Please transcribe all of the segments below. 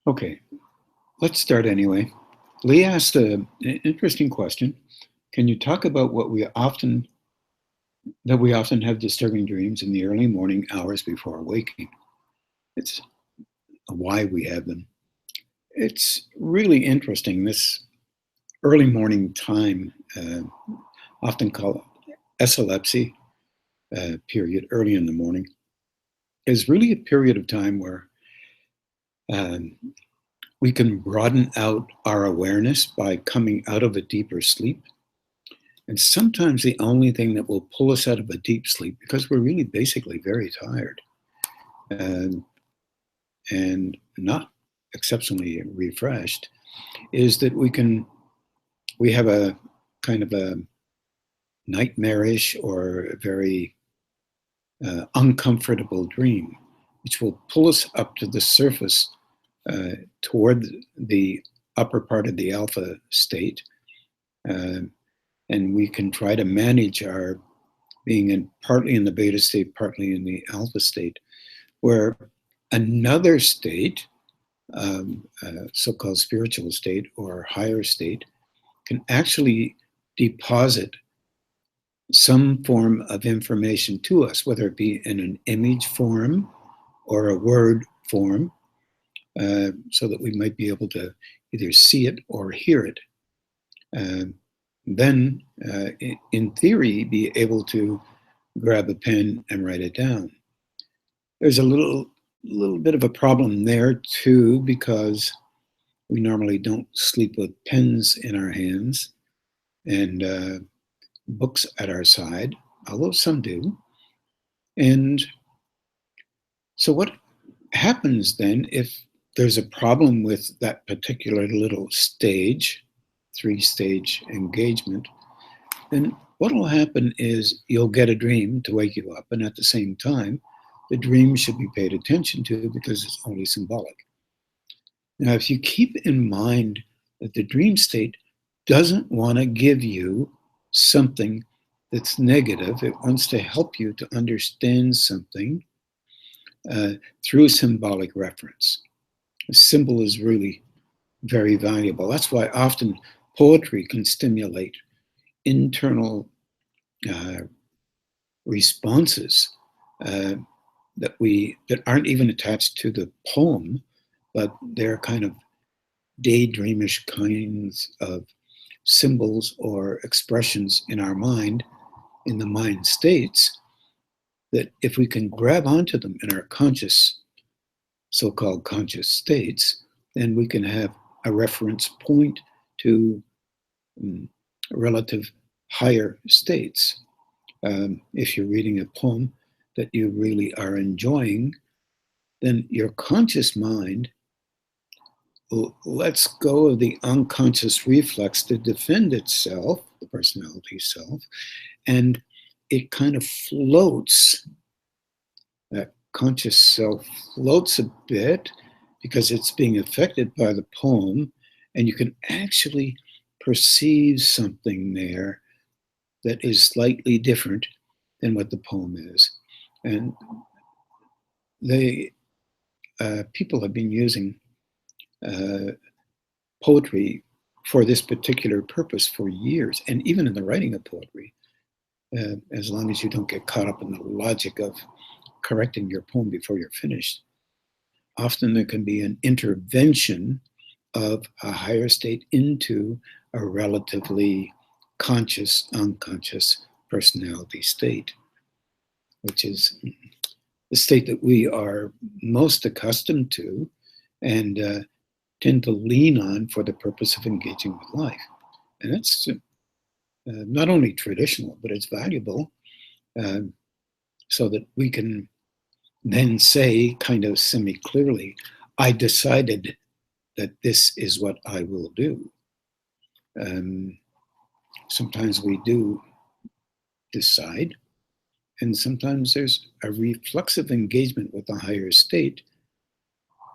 Okay, let's start anyway. Lee asked an interesting question. Can you talk about that we often have disturbing dreams in the early morning hours before waking? It's why we have them. It's really interesting. This early morning time, often called epilepsy period, early in the morning, is really a period of time where um, we can broaden out our awareness by coming out of a deeper sleep. And sometimes the only thing that will pull us out of a deep sleep, because we're really basically very tired and, and not exceptionally refreshed, is that we have a kind of a nightmarish or a very uncomfortable dream, which will pull us up to the surface toward the upper part of the alpha state. Uh, and we can try to manage our being partly in the beta state, partly in the alpha state, where another state, so-called spiritual state or higher state, can actually deposit some form of information to us, whether it be in an image form or a word form, so that we might be able to either see it or hear it. Then, in theory, be able to grab a pen and write it down. There's a little bit of a problem there too, because we normally don't sleep with pens in our hands and books at our side, although some do. And so what happens then if there's a problem with that particular little stage, 3-stage engagement, then what will happen is you'll get a dream to wake you up, and at the same time, the dream should be paid attention to because it's only symbolic. Now, if you keep in mind that the dream state doesn't want to give you something that's negative, it wants to help you to understand something through symbolic reference. A symbol is really very valuable. That's why often poetry can stimulate internal uh, responses that aren't even attached to the poem, but they're kind of daydreamish kinds of symbols or expressions in our mind, in the mind states, that if we can grab onto them in our conscious, so-called conscious states, then we can have a reference point to relative higher states. If you're reading a poem that you really are enjoying, then your conscious mind lets go of the unconscious reflex to defend itself, the personality self, and it kind of floats. That conscious self floats a bit because it's being affected by the poem, and you can actually perceive something there that is slightly different than what the poem is. And people have been using poetry for this particular purpose for years, and even in the writing of poetry, as long as you don't get caught up in the logic of correcting your poem before you're finished. Often there can be an intervention of a higher state into a relatively conscious, unconscious personality state, which is the state that we are most accustomed to and tend to lean on for the purpose of engaging with life. And that's not only traditional, but it's valuable so that we can then say kind of semi-clearly, I decided that this is what I will do. Sometimes we do decide, and sometimes there's a reflexive engagement with a higher state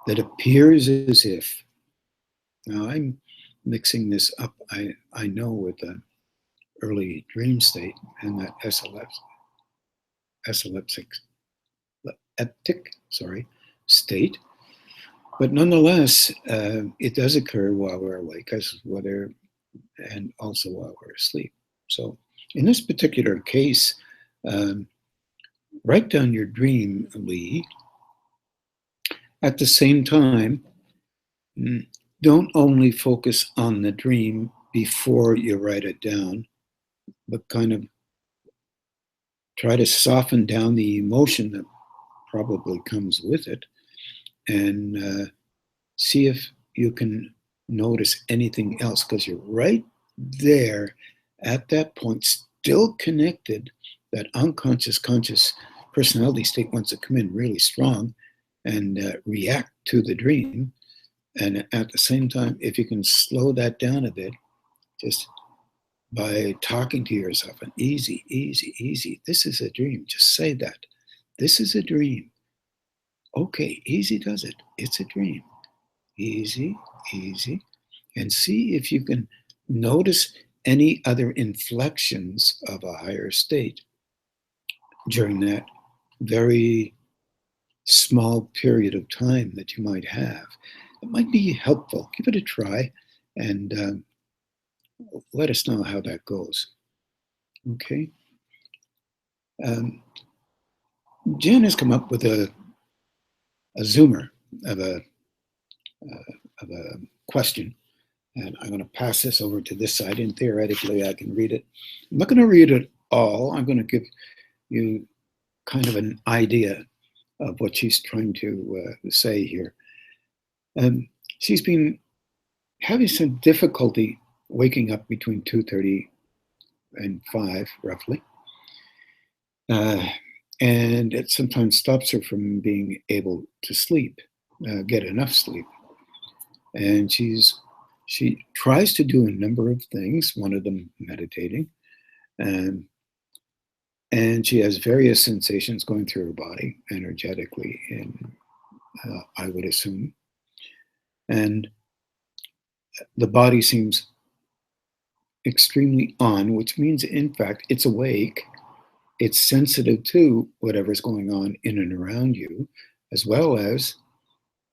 that appears as if, now I'm mixing this up, I know, with the early dream state and that epileptic state, But nonetheless, it does occur while we're awake, and also while we're asleep. So in this particular case, um, write down your dream, Lee. At the same time, mm, don't only focus on the dream before you write it down, but kind of try to soften down the emotion that probably comes with it, and see if you can notice anything else, because you're right there at that point, still connected. That unconscious conscious personality state wants to come in really strong and react to the dream. And at the same time, if you can slow that down a bit, just by talking to yourself, and easy, easy, easy. This is a dream. Just say that. This is a dream. Okay, easy does it. It's a dream. Easy, easy. And see if you can notice any other inflections of a higher state during that very small period of time that you might have. It might be helpful. Give it a try, and let us know how that goes. Okay. Jen has come up with a zoomer of of a question, and I'm going to pass this over to this side, and theoretically I can read it. I'm not going to read it all. I'm going to give you kind of an idea of what she's trying to say here. She's been having some difficulty waking up between 2:30 and 5, roughly. And it sometimes stops her from being able to sleep, get enough sleep. And she tries to do a number of things, one of them meditating. And she has various sensations going through her body energetically, and I would assume. And the body seems extremely on, which means, in fact, it's awake. It's sensitive to whatever's going on in and around you, as well as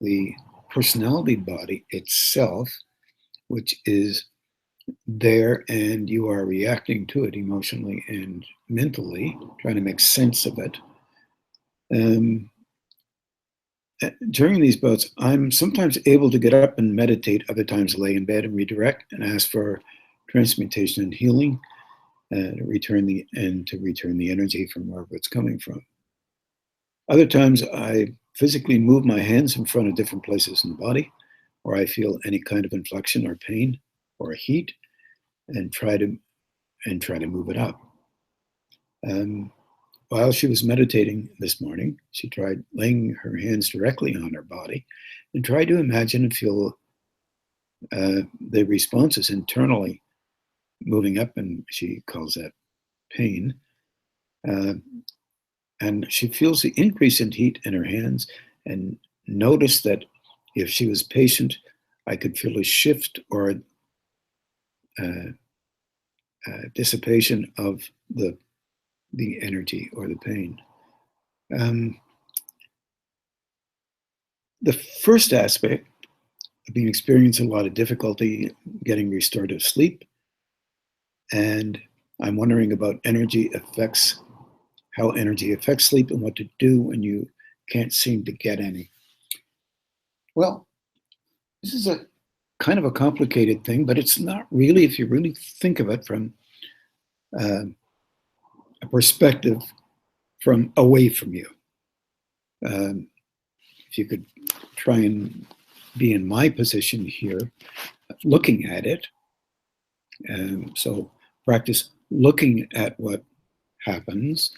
the personality body itself, which is there, and you are reacting to it emotionally and mentally, trying to make sense of it. During these bouts, I'm sometimes able to get up and meditate, other times lay in bed and redirect and ask for transmutation and healing, to return the energy from wherever it's coming from. Other times I physically move my hands in front of different places in the body, or I feel any kind of inflection or pain or heat, and try to move it up. While she was meditating this morning, she tried laying her hands directly on her body and tried to imagine and feel the responses internally moving up, and she calls that pain. And she feels the increase in heat in her hands, and noticed that if she was patient, I could feel a shift or a dissipation of the energy or the pain. The first aspect of being experiencing a lot of difficulty getting restorative sleep, and I'm wondering about how energy affects sleep, and what to do when you can't seem to get any. Well, this is a kind of a complicated thing, but it's not really, if you really think of it from a perspective from away from you. If you could try and be in my position here, looking at it. So practice looking at what happens,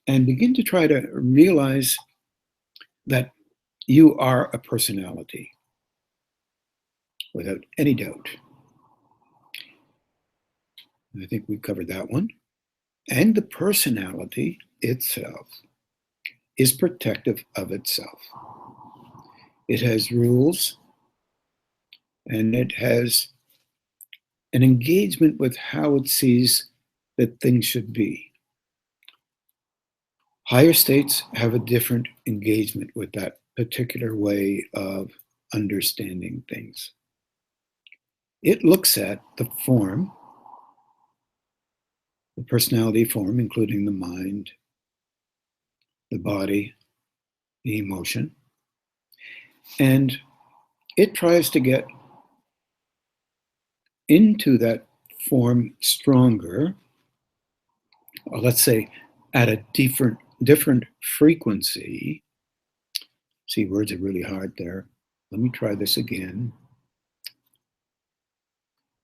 and begin to try to realize that you are a personality, without any doubt. I think we covered that one. And the personality itself is protective of itself. It has rules, and it has an engagement with how it sees that things should be. Higher states have a different engagement with that particular way of understanding things. It looks at the form, the personality form, including the mind, the body, the emotion, and it tries to get into that form stronger, or let's say at a different frequency. See, words are really hard there. Let me try this again.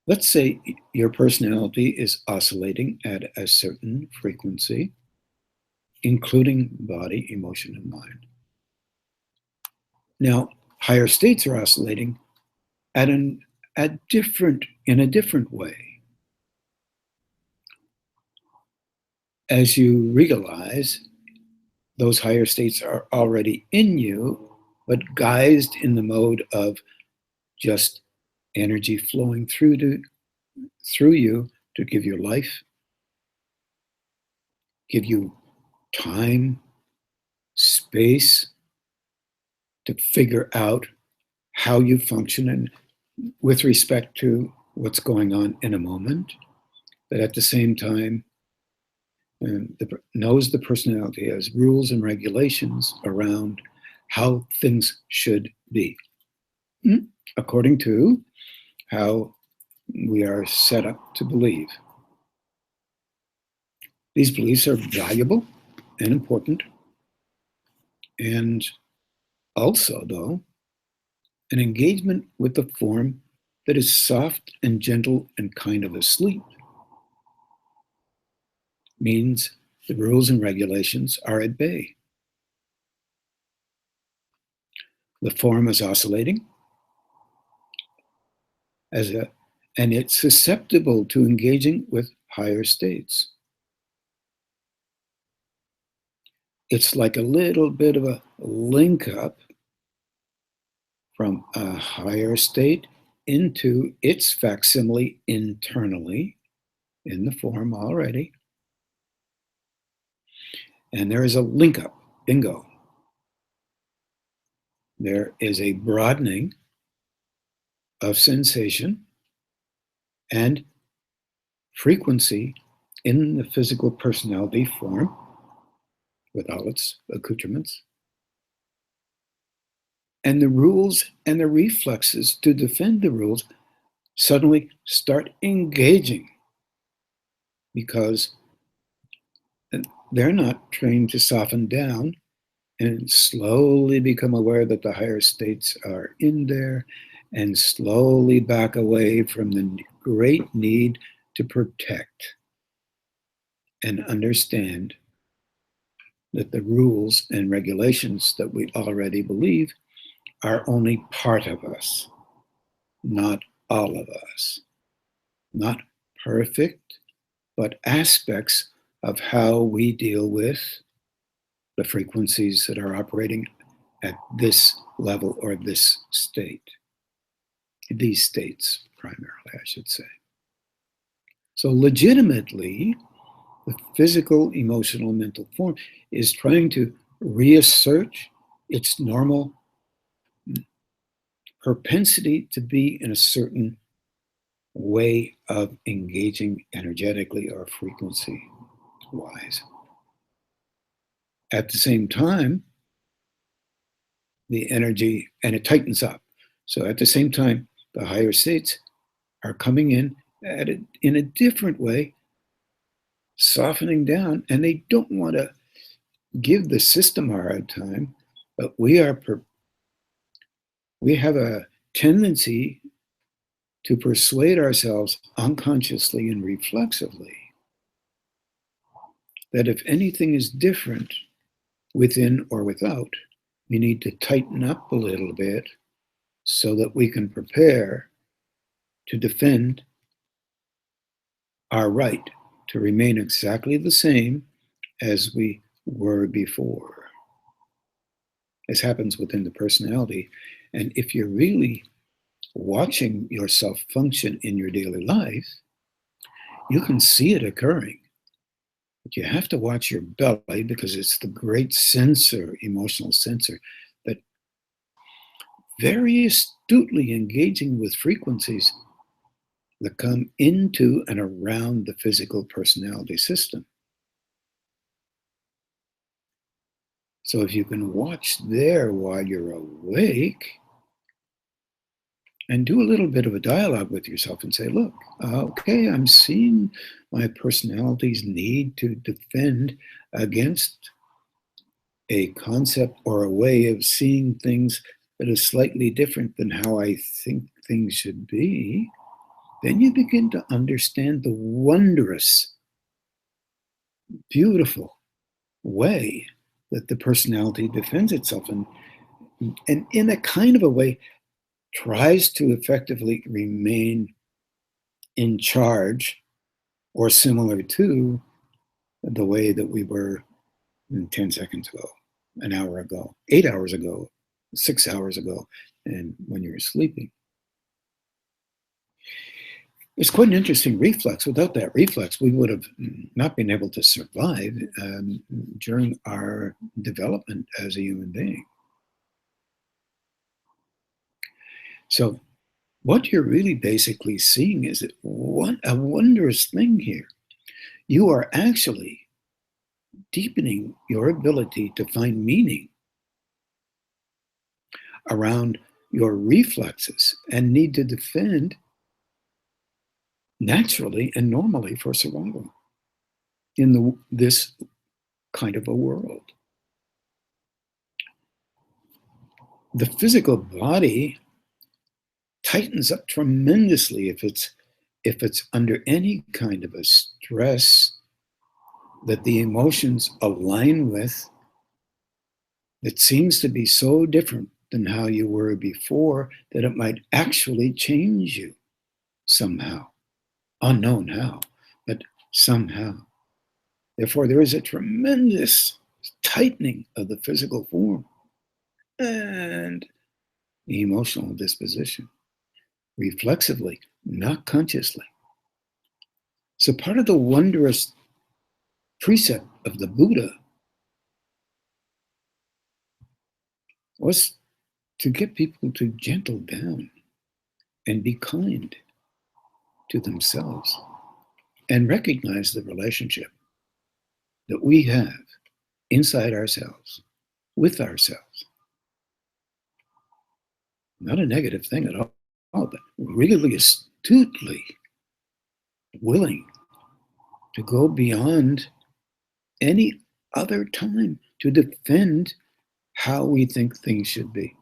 Let's say your personality is oscillating at a certain frequency, including body, emotion, and mind. Now, higher states are oscillating in a different way. As you realize, those higher states are already in you, but guised in the mode of just energy flowing through you to give you life, give you time, space to figure out how you function and with respect to what's going on in a moment, but at the same time knows the personality as rules and regulations around how things should be, according to how we are set up to believe. These beliefs are valuable and important, and also, though, an engagement with the form that is soft and gentle and kind of asleep means the rules and regulations are at bay. The form is oscillating and it's susceptible to engaging with higher states. It's like a little bit of a link up from a higher state into its facsimile internally in the form already. And there is a link up, bingo. There is a broadening of sensation and frequency in the physical personality form with all its accoutrements. And the rules and the reflexes to defend the rules suddenly start engaging because they're not trained to soften down and slowly become aware that the higher states are in there and slowly back away from the great need to protect and understand that the rules and regulations that we already believe are only part of us, not all of us. Not perfect, but aspects of how we deal with the frequencies that are operating at this level or this state. These states, primarily, I should say. So legitimately, the physical, emotional, mental form is trying to reassert its normal propensity to be in a certain way of engaging energetically or frequency-wise. At the same time, the energy, and it tightens up. So at the same time, the higher states are coming in in a different way, softening down, and they don't want to give the system a hard time, but we have a tendency to persuade ourselves unconsciously and reflexively that if anything is different within or without, we need to tighten up a little bit so that we can prepare to defend our right to remain exactly the same as we were before. This happens within the personality. And if you're really watching yourself function in your daily life, you can see it occurring. But you have to watch your belly because it's the great sensor, emotional sensor, that very astutely engaging with frequencies that come into and around the physical personality system. So if you can watch there while you're awake and do a little bit of a dialogue with yourself and say, look, okay, I'm seeing my personality's need to defend against a concept or a way of seeing things that is slightly different than how I think things should be. Then you begin to understand the wondrous, beautiful way that the personality defends itself, and in a kind of a way tries to effectively remain in charge or similar to the way that we were 10 seconds ago, an hour ago, 8 hours ago, 6 hours ago, and when you were sleeping. It's quite an interesting reflex. Without that reflex, we would have not been able to survive during our development as a human being. So what you're really basically seeing is that what a wondrous thing here. You are actually deepening your ability to find meaning around your reflexes and need to defend naturally and normally for survival in this kind of a world. The physical body tightens up tremendously if it's under any kind of a stress that the emotions align with, that seems to be so different than how you were before that it might actually change you somehow. Unknown how, but somehow. Therefore, there is a tremendous tightening of the physical form and the emotional disposition, reflexively, not consciously. So part of the wondrous precept of the Buddha was to get people to gentle down and be kind to themselves and recognize the relationship that we have inside ourselves, with ourselves. Not a negative thing at all, but really astutely willing to go beyond any other time to defend how we think things should be.